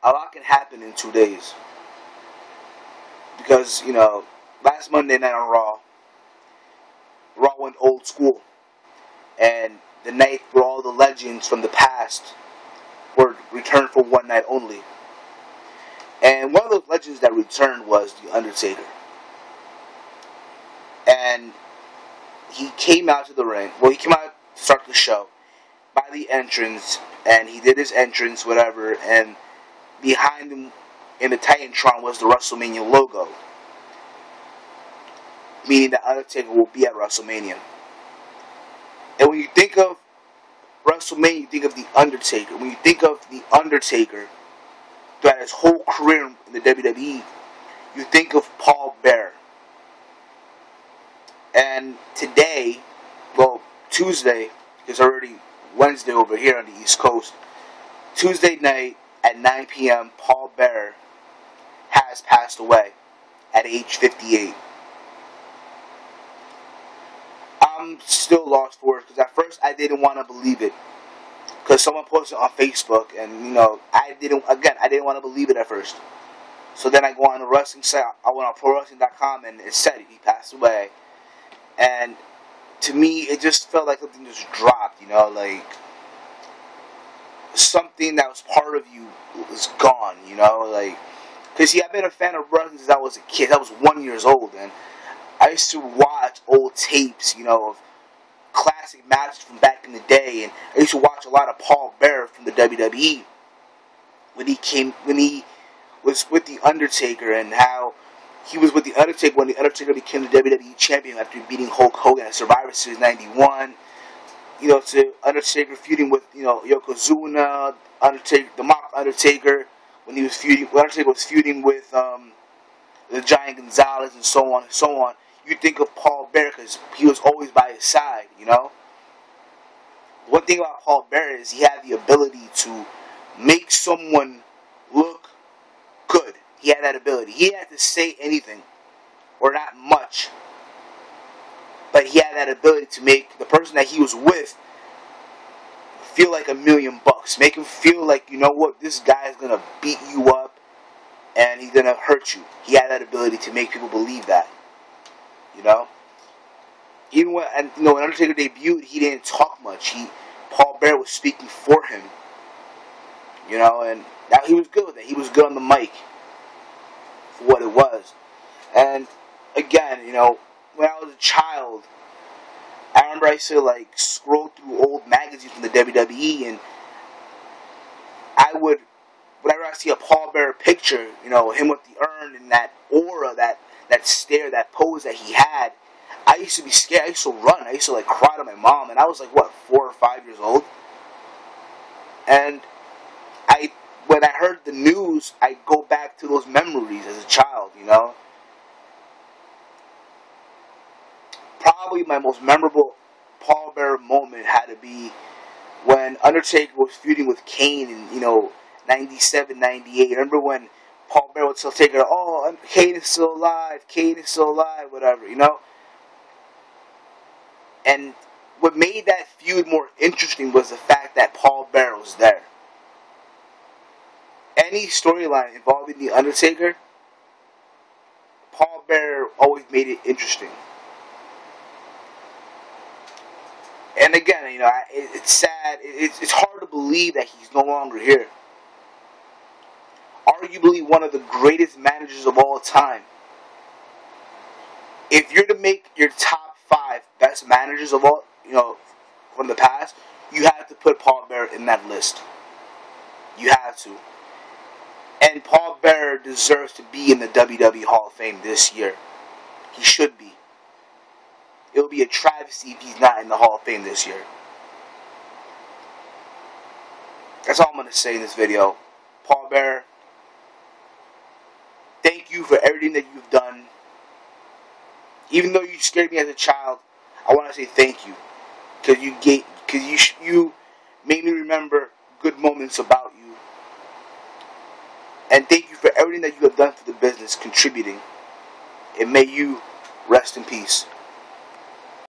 a lot can happen in 2 days. Because, last Monday night on Raw went old school. And the night where all the legends from the past were returned for one night only. And one of those legends that returned was The Undertaker. And he came out to the ring. Well, he came out to start the show by the entrance. And he did his entrance, whatever. And behind him in the Titantron was the WrestleMania logo. Meaning that Undertaker will be at WrestleMania. And when you think of WrestleMania, you think of The Undertaker. When you think of The Undertaker, throughout his whole career in the WWE, you think of Paul Bearer. And today, well, Tuesday, it's already Wednesday over here on the East Coast, Tuesday night at 9 p.m., Paul Bearer has passed away at age 58. I'm still lost for it, because at first I didn't want to believe it. Because someone posted on Facebook, and I didn't want to believe it at first. So then I go on the wrestling site, I went on ProWrestling.com, and it said he passed away. And to me, it just felt like something just dropped, like something that was part of you was gone, because I've been a fan of wrestling since I was a kid. I was 1 year old, and I used to watch old tapes, of classic matches from back in the day, and I used to watch a lot of Paul Bearer from the WWE when he was with The Undertaker, and how he was with The Undertaker when The Undertaker became the WWE champion after beating Hulk Hogan at Survivor Series 91. To Undertaker feuding with, Yokozuna, the Mock Undertaker, when Undertaker was feuding with the Giant Gonzalez, and so on and so on. You think of Paul Bearer because he was always by his side, One thing about Paul Bearer is he had the ability to make someone look good. He had that ability. He didn't have to say anything, or not much. But he had that ability to make the person that he was with feel like $1,000,000. Make him feel like, this guy's going to beat you up and he's going to hurt you. He had that ability to make people believe that. Even when Undertaker debuted, he didn't talk much. Paul Bearer was speaking for him. And that he was good with it. He was good on the mic for what it was. And again, when I was a child, I remember I used to scroll through old magazines from the WWE, and whenever I see a Paul Bearer picture, him with the urn and that aura, that stare, that pose that he had, I used to be scared. I used to run. I used to cry to my mom, and I was 4 or 5 years old. And when I heard the news, I go back to those memories as a child, Probably my most memorable Paul Bearer moment had to be when Undertaker was feuding with Kane in, 97, 98. Remember when Paul Bearer would tell Taker, "Oh, Kane is still alive, whatever, And what made that feud more interesting was the fact that Paul Bearer was there. Any storyline involving The Undertaker, Paul Bearer always made it interesting. And again, it's sad. It's hard to believe that he's no longer here. Arguably one of the greatest managers of all time. If you're to make your top 5 best managers of all, from the past, you have to put Paul Bearer in that list. You have to. And Paul Bearer deserves to be in the WWE Hall of Fame this year. He should be. It would be a travesty if he's not in the Hall of Fame this year. That's all I'm going to say in this video. Paul Bearer, thank you for everything that you've done. Even though you scared me as a child, I want to say thank you. Because you made me remember good moments about you. And thank you for everything that you have done for the business, contributing. And may you rest in peace.